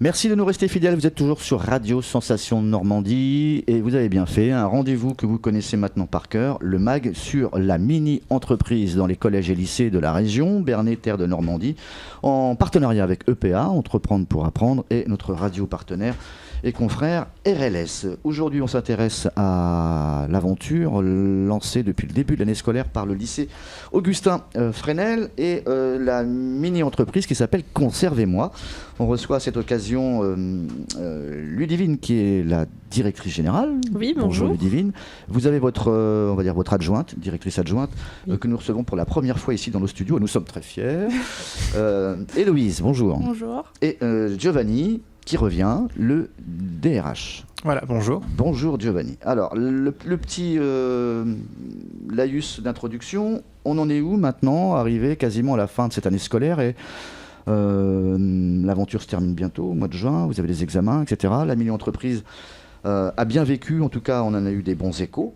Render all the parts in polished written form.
Merci de nous rester fidèles, vous êtes toujours sur Radio Sensation Normandie et vous avez bien fait, un rendez-vous que vous connaissez maintenant par cœur, le MAG sur la mini-entreprise dans les collèges et lycées de la région, Bernay, terre de Normandie, en partenariat avec EPA, Entreprendre pour apprendre, et notre radio partenaire et confrère RLS. Aujourd'hui, on s'intéresse à l'aventure lancée depuis le début de l'année scolaire par le lycée Augustin Fresnel et la mini-entreprise qui s'appelle Conservez-moi. On reçoit à cette occasion Ludivine qui est la directrice générale. Oui, bonjour. Ludivine. Vous avez votre, on va dire votre adjointe, directrice adjointe, Oui. que nous recevons pour la première fois ici dans nos studios. Nous sommes très fiers. Héloïse, bonjour. Bonjour. Et Giovanni qui revient, le DRH. Voilà, bonjour. Bonjour Giovanni. Alors, le petit laïus d'introduction, on en est où maintenant, arrivé quasiment à la fin de cette année scolaire et l'aventure se termine bientôt, au mois de juin, vous avez des examens, etc. La mini-entreprise a bien vécu, en tout cas on en a eu des bons échos.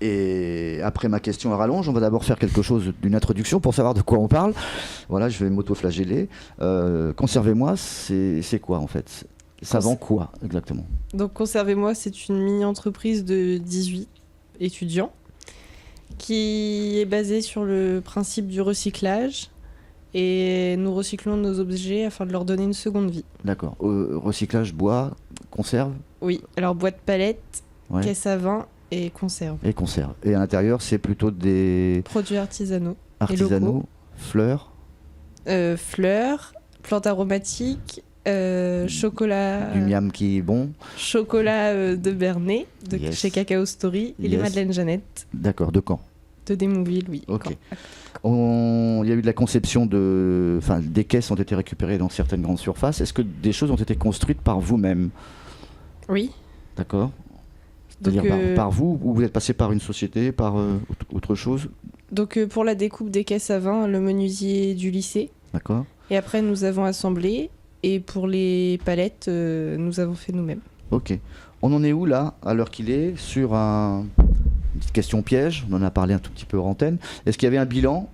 Et après ma question à rallonge, on va d'abord faire quelque chose d'une introduction pour savoir de quoi on parle. Voilà, je vais m'auto-flageller. Conservez-moi, c'est quoi en fait? Ça vend quoi exactement? Donc Conservez-moi, c'est une mini-entreprise de 18 étudiants qui est basée sur le principe du recyclage et nous recyclons nos objets afin de leur donner une seconde vie. D'accord. Recyclage, bois, conserve? Oui, alors boîte palette, Ouais. caisse à vin et conserve. Et conserve. Et à l'intérieur, c'est plutôt des Produits artisanaux. artisanaux, locaux. fleurs. Fleurs, plantes aromatiques, chocolat, Du miam qui est bon. chocolat de Bernay, de Yes. chez Cacao Story, et les Yes. Madeleine Jeannette D'accord, de quand? de Desmouville, oui. Ok. Quand- Il y a eu de la conception de... Enfin, des caisses ont été récupérées dans certaines grandes surfaces. Est-ce que des choses ont été construites par vous-même? Oui. D'accord. Donc, C'est-à-dire par vous, ou vous êtes passé par une société, par autre chose? Donc pour la découpe des caisses à vin, le menuisier du lycée. D'accord. Et après, nous avons assemblé. Et pour les palettes, nous avons fait nous-mêmes. Ok. On en est où là, à l'heure qu'il est, sur une petite question piège? On en a parlé un tout petit peu hors antenne. Est-ce qu'il y avait un bilan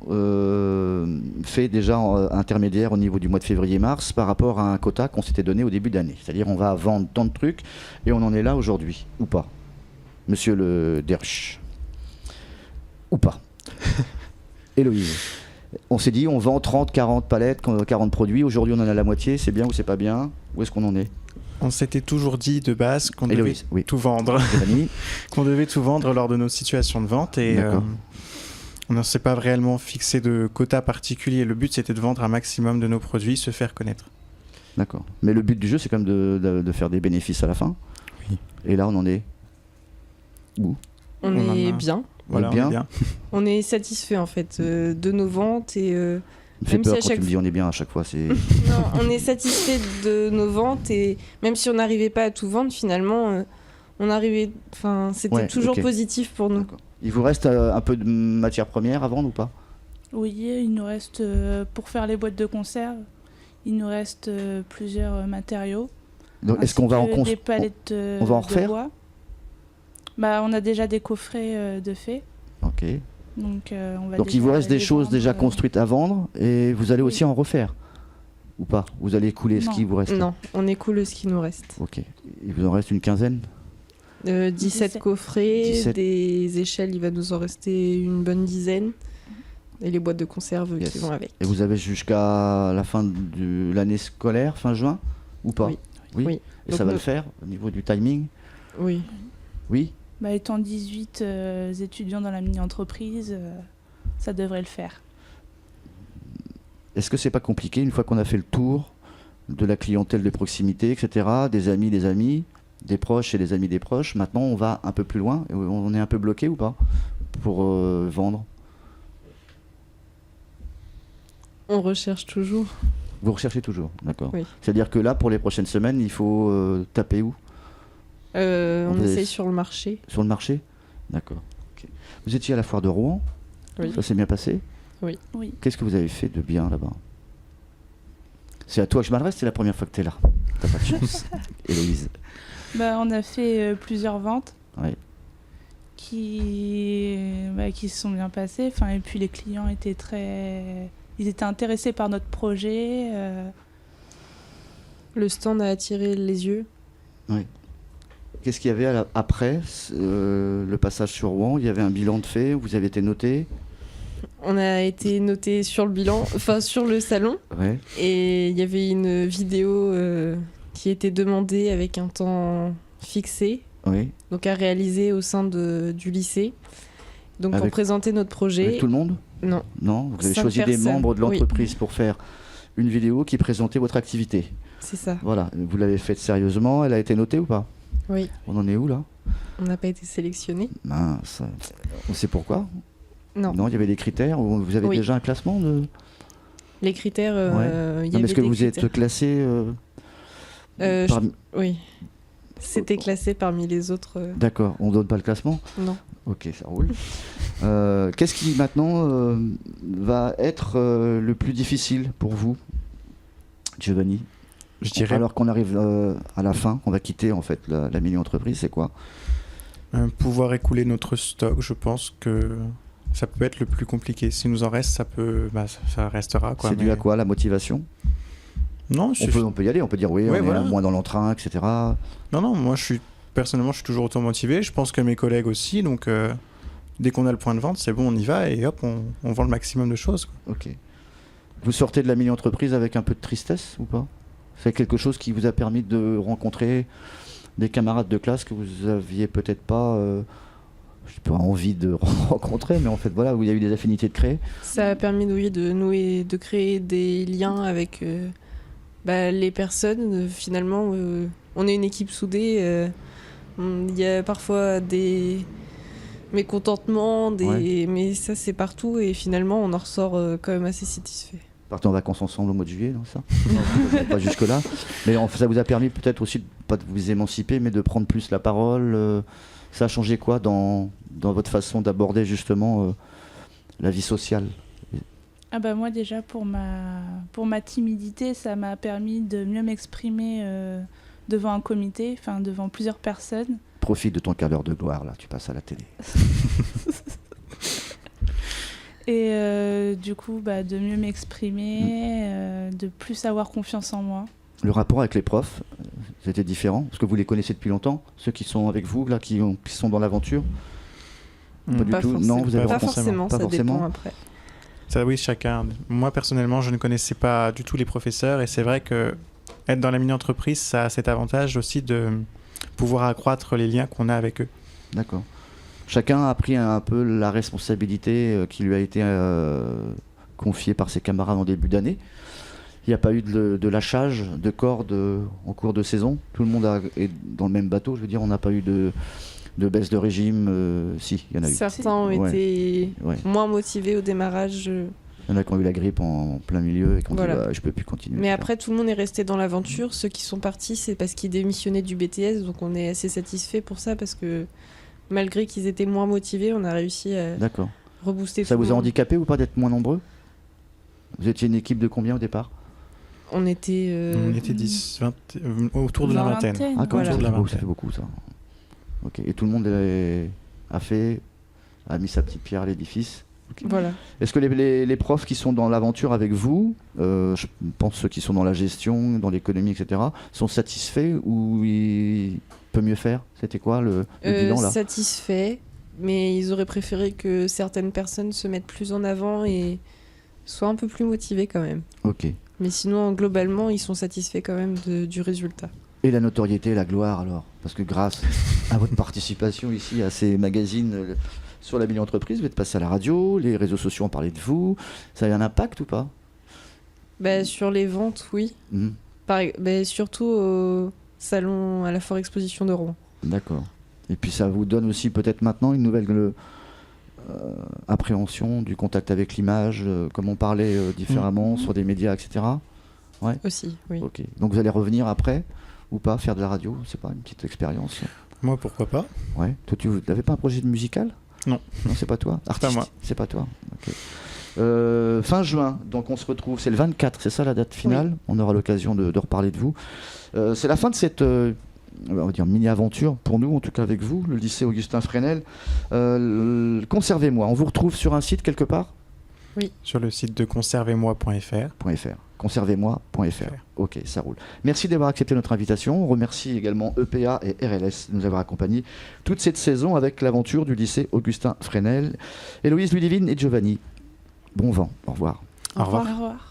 fait déjà intermédiaire au niveau du mois de février-mars par rapport à un quota qu'on s'était donné au début d'année? C'est-à-dire on va vendre tant de trucs et on en est là aujourd'hui, ou pas? Monsieur le Derch. Ou pas? Héloïse. On s'est dit on vend 30, 40 palettes, 40 produits. Aujourd'hui on en a la moitié. C'est bien ou c'est pas bien? Où est-ce qu'on en est? On s'était toujours dit de base qu'on devait Héloïse, oui. tout vendre, Giovanni. qu'on devait tout vendre lors de nos situations de vente et D'accord. on ne s'est pas réellement fixé de quota particulier. Le but c'était de vendre un maximum de nos produits, se faire connaître. D'accord. Mais le but du jeu c'est quand même de faire des bénéfices à la fin. Oui. Et là on en est où? On On en est a- bien. Voilà, bien. on est bien. On est satisfait en fait de nos ventes et Ça me fait Même peur si à quand chaque tu me dis on est bien à chaque fois. C'est... non, on est satisfait de nos ventes et même si on n'arrivait pas à tout vendre, finalement, on arrivait. Enfin, c'était Ouais, toujours ok. positif pour nous. D'accord. Il vous reste un peu de matière première à vendre ou pas? Oui, il nous reste, pour faire les boîtes de conserve, il nous reste plusieurs matériaux. Donc, est-ce ainsi qu'on va en que des palettes on va en de refaire bois. Bah, on a déjà des coffrets de fait, Ok. donc on va Donc déjà il vous reste des les choses vendre, déjà construites à vendre et vous allez oui. aussi en refaire? Ou pas? Vous allez écouler ce Non. qui vous reste? Non, on écoule ce qui nous reste. Ok. Il vous en reste une quinzaine? 17 17. coffrets, 17. des échelles, il va nous en rester une bonne dizaine. Et les boîtes de conserve Yes. qui vont avec. Et vous avez jusqu'à la fin de l'année scolaire, fin juin? Ou pas? Oui. Oui. Oui. Et Donc ça va nous- le faire au niveau du timing? Oui. Oui? Bah, étant 18 étudiants dans la mini-entreprise, ça devrait le faire. Est-ce que c'est pas compliqué une fois qu'on a fait le tour de la clientèle de proximité, etc., des amis, des proches et des amis des proches? Maintenant, on va un peu plus loin. On est un peu bloqué ou pas pour vendre? On recherche toujours. Vous recherchez toujours, d'accord. Oui. C'est-à-dire que là, pour les prochaines semaines, il faut taper où? On Vous avez- essaye sur le marché. Sur le marché? D'accord. Ok. Vous étiez à la foire de Rouen? Oui. Ça s'est bien passé? Oui. Qu'est-ce que vous avez fait de bien là-bas? C'est à toi que je m'adresse, c'est la première fois que tu es là. T'as pas de chance. Héloïse. Bah, on a fait plusieurs ventes Ouais. qui se sont bien passées. Enfin, et puis les clients étaient intéressés par notre projet. Le stand a attiré les yeux. Qu'est-ce qu'il y avait après le passage sur Rouen? Il y avait un bilan de fait, vous avez été noté? On a été noté sur le bilan, enfin sur le salon. Ouais. Et il y avait une vidéo qui était demandée avec un temps fixé, Oui. donc à réaliser au sein du lycée. Donc pour Avec- présenter notre projet. Avec tout le monde? Non, Non, vous avez 5 choisi des personnes, membres de oui. l'entreprise pour faire une vidéo qui présentait votre activité. c'est ça. Voilà, vous l'avez faite sérieusement, elle a été notée ou pas? Oui, On en est où là? on n'a pas été sélectionné. Mince. On sait pourquoi? Non. Non, il y avait des critères, ou vous avez Oui. déjà un classement de... Les critères, il y Non, mais avait est-ce que des vous critères. êtes classé Oui, c'était classé parmi les autres. D'accord, on donne pas le classement? Non. Ok, ça roule. Qu'est-ce qui maintenant va être le plus difficile pour vous, Giovanni? Je dirais Alors qu'on arrive à la fin, on va quitter en fait la mini-entreprise, c'est quoi? pouvoir écouler notre stock, je pense que ça peut être le plus compliqué. Si nous en reste, ça restera. Quoi, C'est dû à quoi, la motivation? Non, On peut y aller, on peut dire oui, Ouais, on voilà. est moins dans l'entrain, etc. non, moi personnellement, je suis toujours auto-motivé. Je pense que mes collègues aussi. Donc, dès qu'on a le point de vente, c'est bon, on y va et hop, on vend le maximum de choses. Quoi. Ok. Vous sortez de la mini-entreprise avec un peu de tristesse ou pas? C'est quelque chose qui vous a permis de rencontrer des camarades de classe que vous aviez peut-être pas, je sais pas, envie de rencontrer, mais en fait voilà, où il y a eu des affinités de créer. Ça a permis de créer des liens avec les personnes. Finalement, on est une équipe soudée. Il y a parfois des mécontentements, mais ça c'est partout et finalement on en ressort quand même assez satisfait. Partez en vacances ensemble au mois de juillet, non ça? Non, pas jusque-là. Mais ça vous a permis peut-être aussi, pas de vous émanciper, mais de prendre plus la parole. Ça a changé quoi dans votre façon d'aborder justement la vie sociale? Ah bah moi déjà pour ma timidité, ça m'a permis de mieux m'exprimer devant un comité, enfin devant plusieurs personnes. Profite de ton quart d'heure de gloire, là, tu passes à la télé. Et du coup, de mieux m'exprimer, de plus avoir confiance en moi. Le rapport avec les profs, c'était différent? Parce que vous les connaissez depuis longtemps, ceux qui sont avec vous, là, qui sont dans l'aventure? Pas du Pas tout. forcément. Non, vous avez Pas rencontré- forcément, pas ça forcément. dépend après. Ça, oui, chacun. Moi, personnellement, je ne connaissais pas du tout les professeurs et c'est vrai que être dans la mini-entreprise, ça a cet avantage aussi de pouvoir accroître les liens qu'on a avec eux. D'accord. Chacun a pris un peu la responsabilité qui lui a été confiée par ses camarades en début d'année. Il n'y a pas eu de lâchage de cordes en cours de saison. Tout le monde est dans le même bateau. Je veux dire, on n'a pas eu de baisse de régime. Si, il y en a eu. Certains ont été Ouais. moins motivés au démarrage. Il y en a qui ont eu la grippe en plein milieu et qui ont Voilà. dit je peux plus continuer. Mais etc. après, tout le monde est resté dans l'aventure. Ceux qui sont partis, c'est parce qu'ils démissionnaient du BTS. Donc on est assez satisfait pour ça parce que malgré qu'ils étaient moins motivés, on a réussi à D'accord. rebooster Ça tout vous le a monde. handicapé ou pas d'être moins nombreux? Vous étiez une équipe de combien au départ? On était... On était 10, 20, autour de la vingtaine. Ah, quand Voilà. même, Autour de la ça fait beaucoup ça. Ok. Et tout le monde a mis sa petite pierre à l'édifice. Voilà. Est-ce que les profs qui sont dans l'aventure avec vous, je pense ceux qui sont dans la gestion, dans l'économie, etc., sont satisfaits ou il peut mieux faire? C'était quoi le bilan là? Satisfaits, mais ils auraient préféré que certaines personnes se mettent plus en avant et soient un peu plus motivées quand même. Ok. Mais sinon, globalement, ils sont satisfaits quand même du résultat. Et la notoriété, la gloire alors? Parce que grâce à votre participation ici à ces magazines sur la mini-entreprise, vous êtes passé à la radio, les réseaux sociaux ont parlé de vous. Ça a eu un impact ou pas? Sur les ventes, oui. Mhm. Surtout au salon à la Foire Exposition de Rouen. D'accord. Et puis ça vous donne aussi peut-être maintenant une nouvelle appréhension du contact avec l'image, comme on parlait différemment sur des médias, etc. Aussi, oui. Ok. Donc vous allez revenir après ou pas faire de la radio? C'est pas une petite expérience? Moi, pourquoi pas? Ouais. Toi, tu n'avais pas un projet de musical? Non. Non, c'est pas toi. C'est pas moi. C'est pas toi. Ok. Fin juin, donc on se retrouve, c'est le 24, c'est ça la date finale? Oui. On aura l'occasion de reparler de vous. C'est la fin de cette on va dire mini-aventure, pour nous en tout cas avec vous, le lycée Augustin Fresnel. Conservez-moi, on vous retrouve sur un site quelque part? Sur le site de conservezmoi.fr. .fr. conservez-moi.fr. Ok, ça roule. Merci d'avoir accepté notre invitation. On remercie également EPA et RLS de nous avoir accompagnés toute cette saison avec l'aventure du lycée Augustin Fresnel. Héloïse, Ludivine et Giovanni, bon vent. Au revoir. Au revoir. Au revoir.